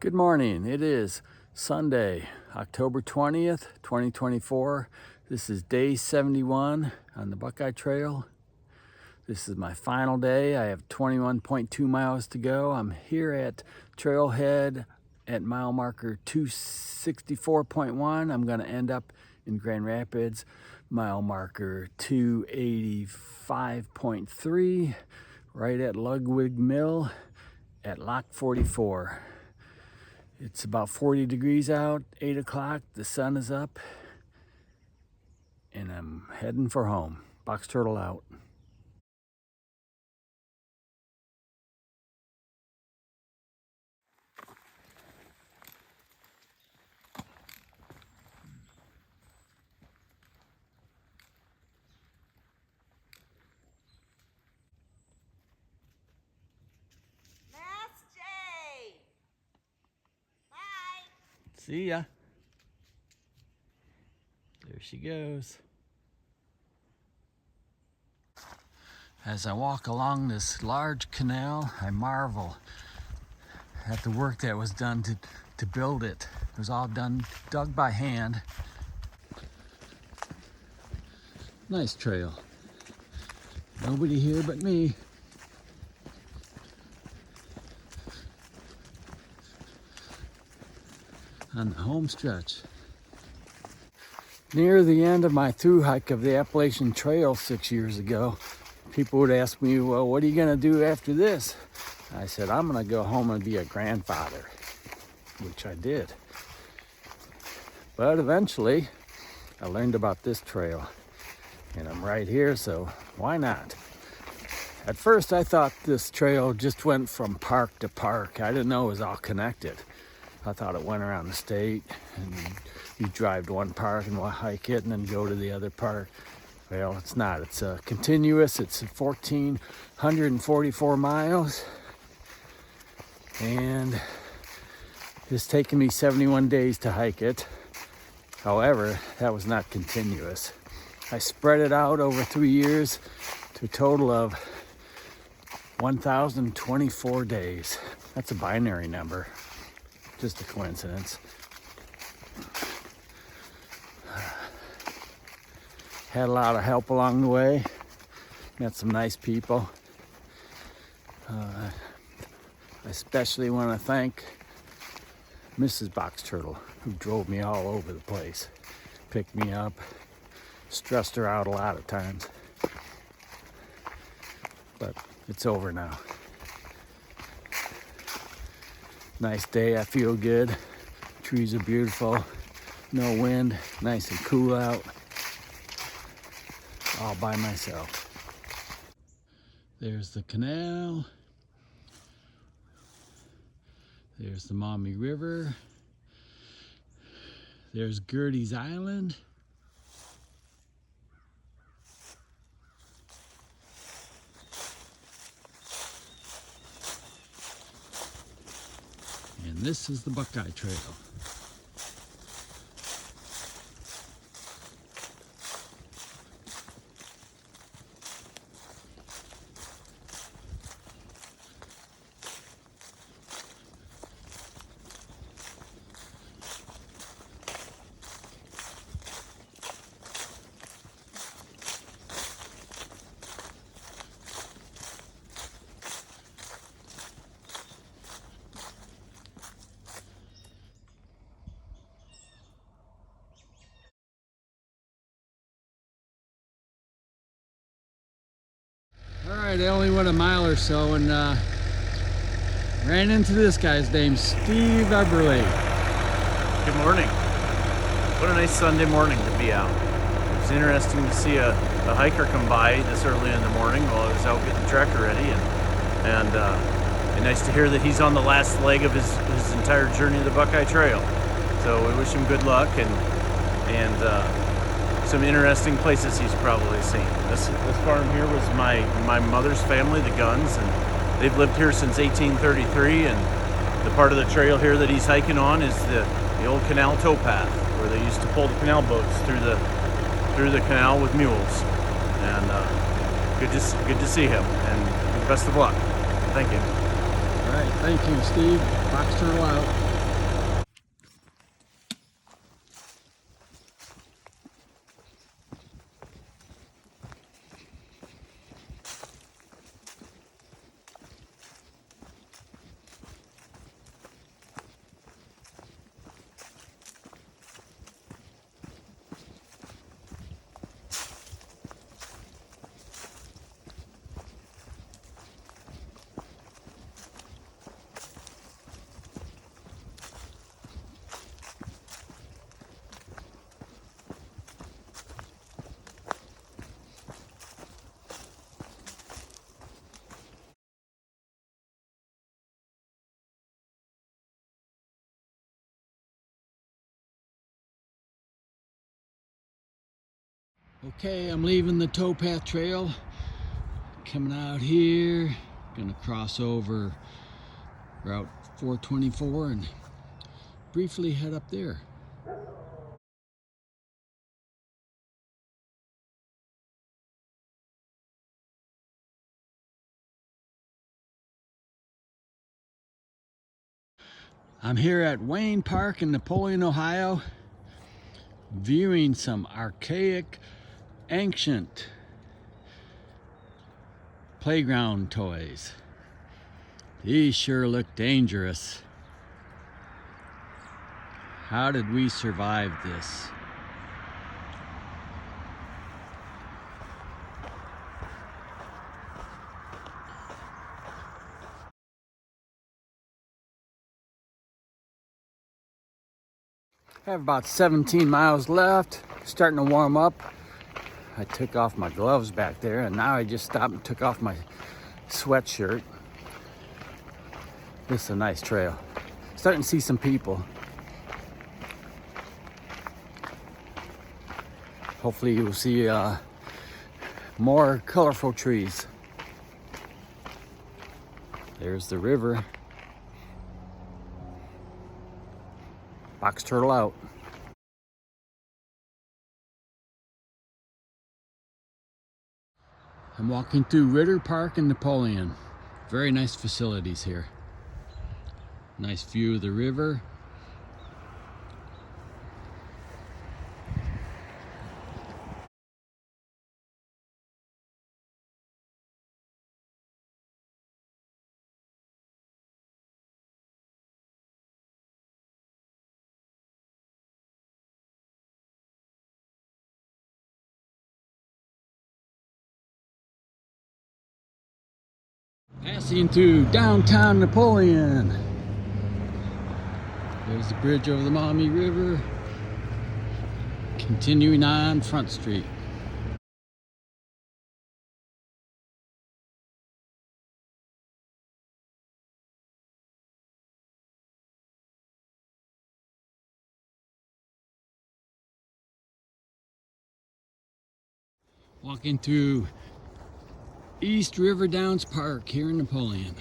Good morning. It is Sunday, October 20th, 2024. This is day 71 on the Buckeye Trail. This is my final day. I have 21.2 miles to go. I'm here at Trailhead at mile marker 264.1. I'm going to end up in Grand Rapids, mile marker 285.3, right at Ludwig Mill at Lock 44. It's about 40 degrees out, 8 o'clock, the sun is up, and I'm heading for home. Box turtle out. See ya. There she goes. As I walk along this large canal, I marvel at the work that was done to build it. It was all dug by hand. Nice trail. Nobody here but me. On the home stretch. Near the end of my through hike of the Appalachian Trail 6 years ago, people would ask me, well, what are you gonna do after this? I said, I'm gonna go home and be a grandfather, which I did. But eventually, I learned about this trail, and I'm right here, so why not? At first, I thought this trail just went from park to park. I didn't know it was all connected. I thought it went around the state, and you drive to one park and hike it, and then go to the other park. Well, it's not. It's continuous. It's 1,444 miles, and it's taken me 71 days to hike it. However, that was not continuous. I spread it out over 3 years to a total of 1,024 days. That's a binary number. Just a coincidence. Had a lot of help along the way. Met some nice people. I especially want to thank Mrs. Box Turtle, who drove me all over the place. Picked me up. Stressed her out a lot of times. But it's over now. Nice day, I feel good. Trees are beautiful, no wind, nice and cool out. All by myself. There's the canal. There's the Maumee River. There's Gertie's Island. And this is the Buckeye Trail. All right, I only went a mile or so and ran into this guy's name, Steve Eberly. Good morning. What a nice Sunday morning to be out. It was interesting to see a hiker come by this early in the morning while I was out getting the tractor ready, and nice to hear that he's on the last leg of his entire journey of the Buckeye Trail. So we wish him good luck and some interesting places he's probably seen. This farm here was my mother's family, the Guns, and they've lived here since 1833. And the part of the trail here that he's hiking on is the old canal towpath, where they used to pull the canal boats through the canal with mules. And good to see him, and best of luck. Thank you. All right, thank you, Steve. Box turtle out. Okay, I'm leaving the towpath trail, coming out here, gonna cross over Route 424 and briefly head up there. I'm here at Wayne Park in Napoleon, Ohio, viewing some archaic, ancient playground toys. These sure look dangerous. How did we survive this? I have about 17 miles left, starting to warm up. I took off my gloves back there, and now I just stopped and took off my sweatshirt. This is a nice trail. Starting to see some people. Hopefully you'll see more colorful trees. There's the river. Box turtle out. I'm walking through Ritter Park in Napoleon. Very nice facilities here. Nice view of the river. Passing through downtown Napoleon. There's the bridge over the Maumee River. Continuing on Front Street. Walking through East River Downs Park here in Napoleon.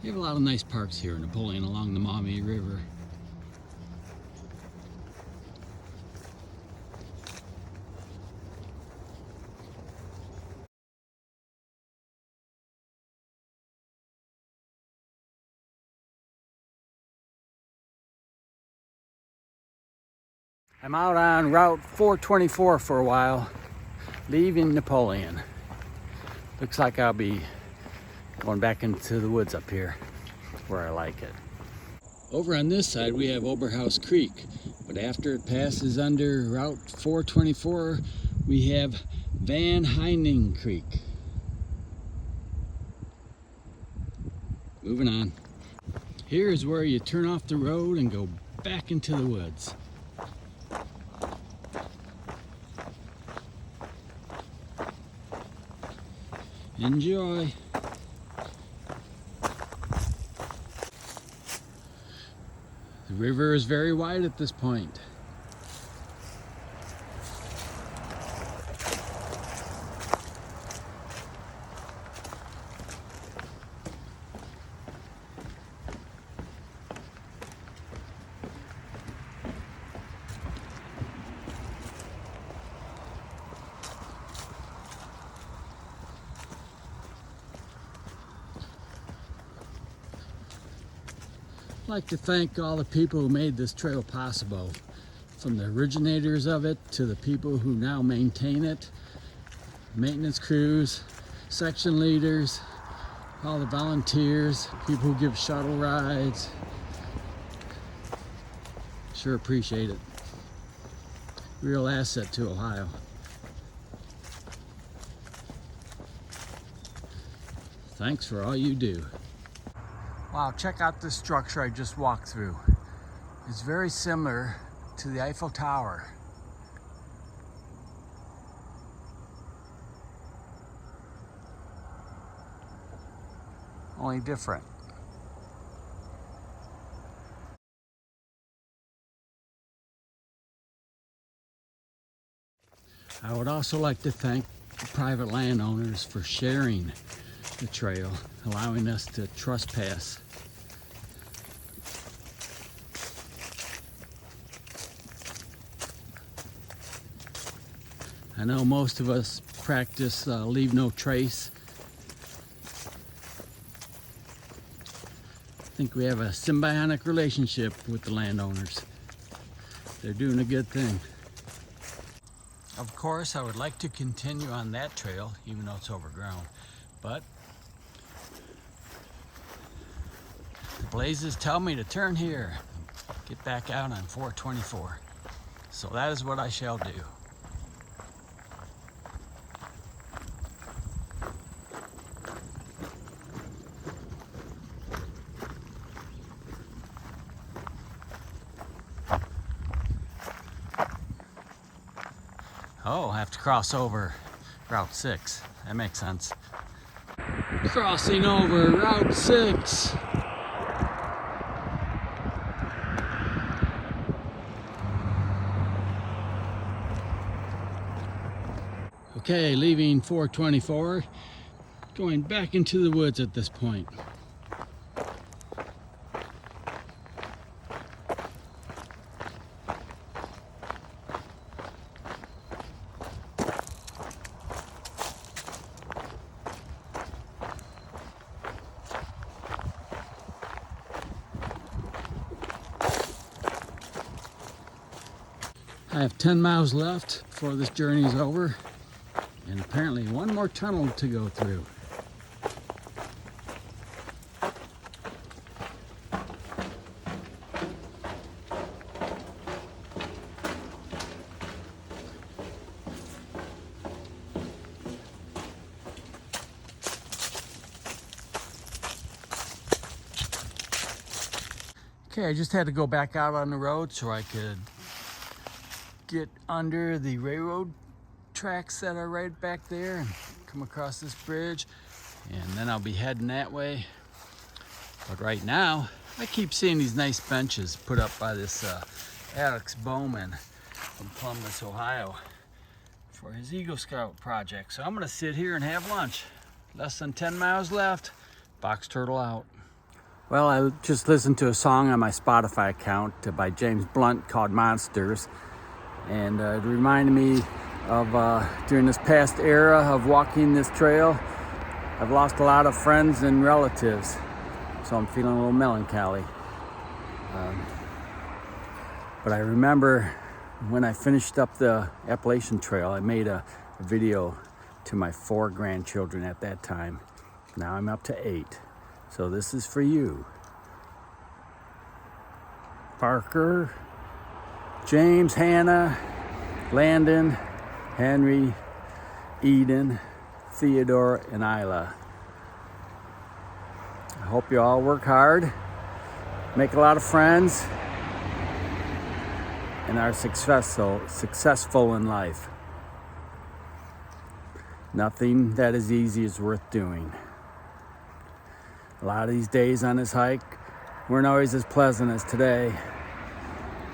You have a lot of nice parks here in Napoleon along the Maumee River. I'm out on Route 424 for a while, leaving Napoleon. Looks like I'll be going back into the woods up here where I like it. Over on this side we have Oberhaus Creek, but after it passes under Route 424 we have Van Heining Creek. Moving on. Here is where you turn off the road and go back into the woods. Enjoy. The river is very wide at this point. I'd like to thank all the people who made this trail possible, from the originators of it to the people who now maintain it, maintenance crews, section leaders, all the volunteers, people who give shuttle rides. Sure appreciate it. Real asset to Ohio. Thanks for all you do. Wow, check out this structure I just walked through. It's very similar to the Eiffel Tower. Only different. I would also like to thank the private landowners for sharing the trail, allowing us to trespass. I know most of us practice leave no trace. I think we have a symbiotic relationship with the landowners. They're doing a good thing. Of course, I would like to continue on that trail, even though it's overgrown, but the blazes tell me to turn here, get back out on 424. So that is what I shall do. Oh, I have to cross over Route 6. That makes sense. Crossing over Route 6. Okay, leaving 424, going back into the woods at this point. I have 10 miles left before this journey is over, and apparently one more tunnel to go through. Okay, I just had to go back out on the road so I could get under the railroad tracks that are right back there and come across this bridge, and then I'll be heading that way. But right now I keep seeing these nice benches put up by this Alex Bowman from Columbus, Ohio for his Eagle Scout project. So I'm gonna sit here and have lunch. Less than 10 miles left. Box turtle out. Well, I just listened to a song on my Spotify account by James Blunt called Monsters. And it reminded me of during this past era of walking this trail, I've lost a lot of friends and relatives, so I'm feeling a little melancholy. But I remember when I finished up the Appalachian Trail, I made a video to my 4 grandchildren at that time. Now I'm up to 8, so this is for you. Parker, James, Hannah, Landon, Henry, Eden, Theodore, and Isla. I hope you all work hard, make a lot of friends, and are successful in life. Nothing that is easy is worth doing. A lot of these days on this hike weren't always as pleasant as today.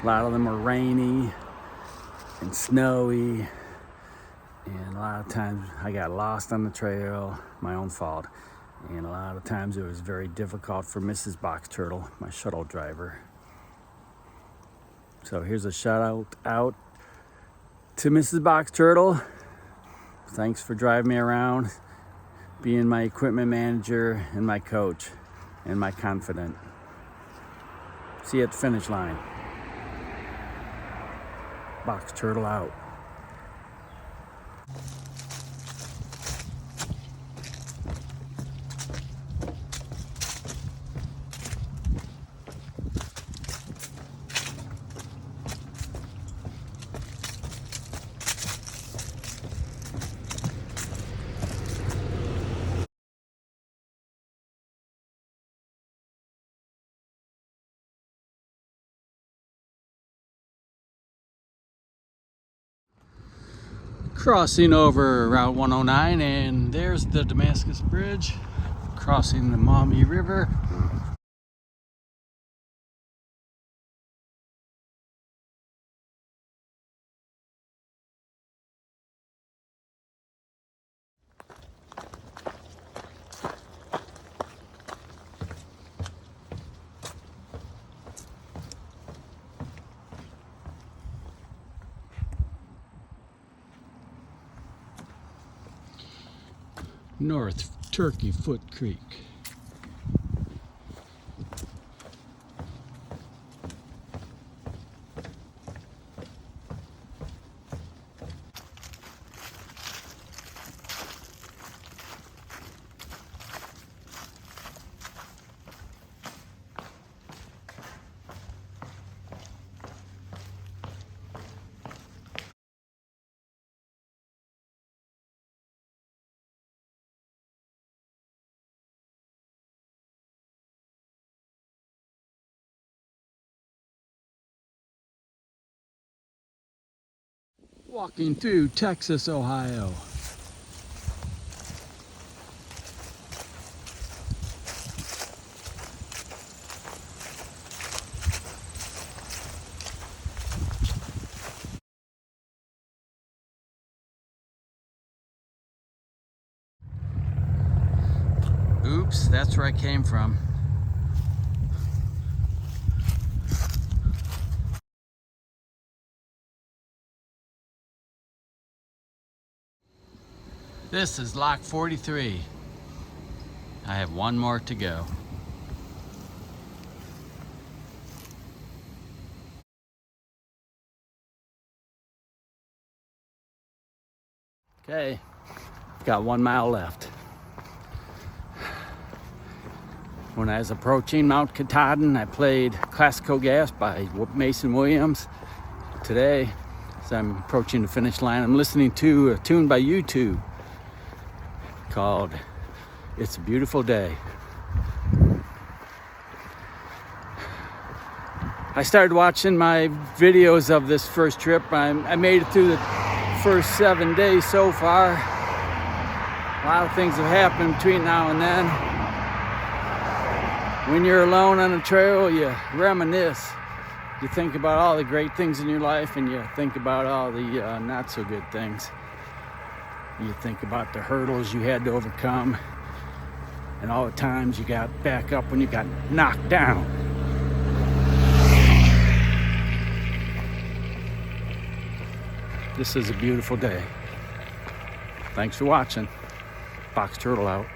A lot of them were rainy and snowy, and a lot of times I got lost on the trail, my own fault. And a lot of times it was very difficult for Mrs. Box Turtle, my shuttle driver. So here's a shout out to Mrs. Box Turtle. Thanks for driving me around, being my equipment manager and my coach and my confidant. See you at the finish line. Box Turtle out. Crossing over Route 109, and there's the Damascus Bridge, crossing the Maumee River. North Turkey Foot Creek. Walking through Texas, Ohio. Oops, that's where I came from. This is Lock 43. I have one more to go. Okay, got 1 mile left. When I was approaching Mount Katahdin, I played Classical Gas by Mason Williams. Today, as I'm approaching the finish line, I'm listening to a tune by U2 called It's a Beautiful Day. I started watching my videos of this first trip. I made it through the first 7 days so far. A lot of things have happened between now and then. When you're alone on a trail, you reminisce. You think about all the great things in your life, and you think about all the not so good things. You think about the hurdles you had to overcome and all the times you got back up when you got knocked down. This is a beautiful day. Thanks for watching. Box Turtle out.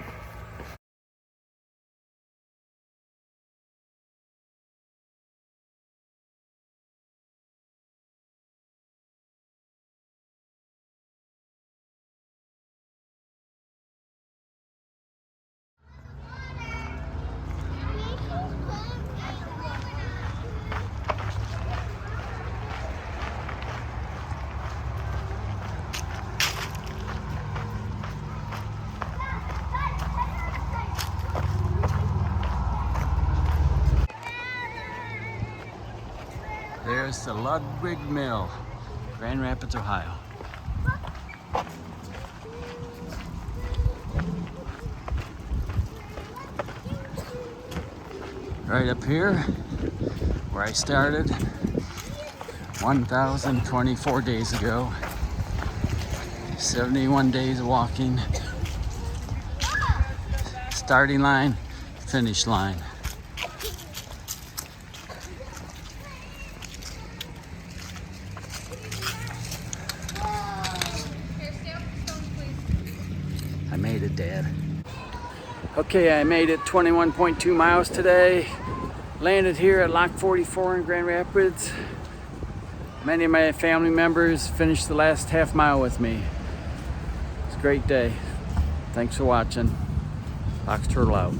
There's the Ludwig Mill, Grand Rapids, Ohio. Right up here, where I started 1,024 days ago. 71 days of walking. Starting line, finish line. I made it, Dad. Okay, I made it 21.2 miles today. Landed here at Lock 44 in Grand Rapids. Many of my family members finished the last half mile with me. It's a great day. Thanks for watching. Box Turtle out.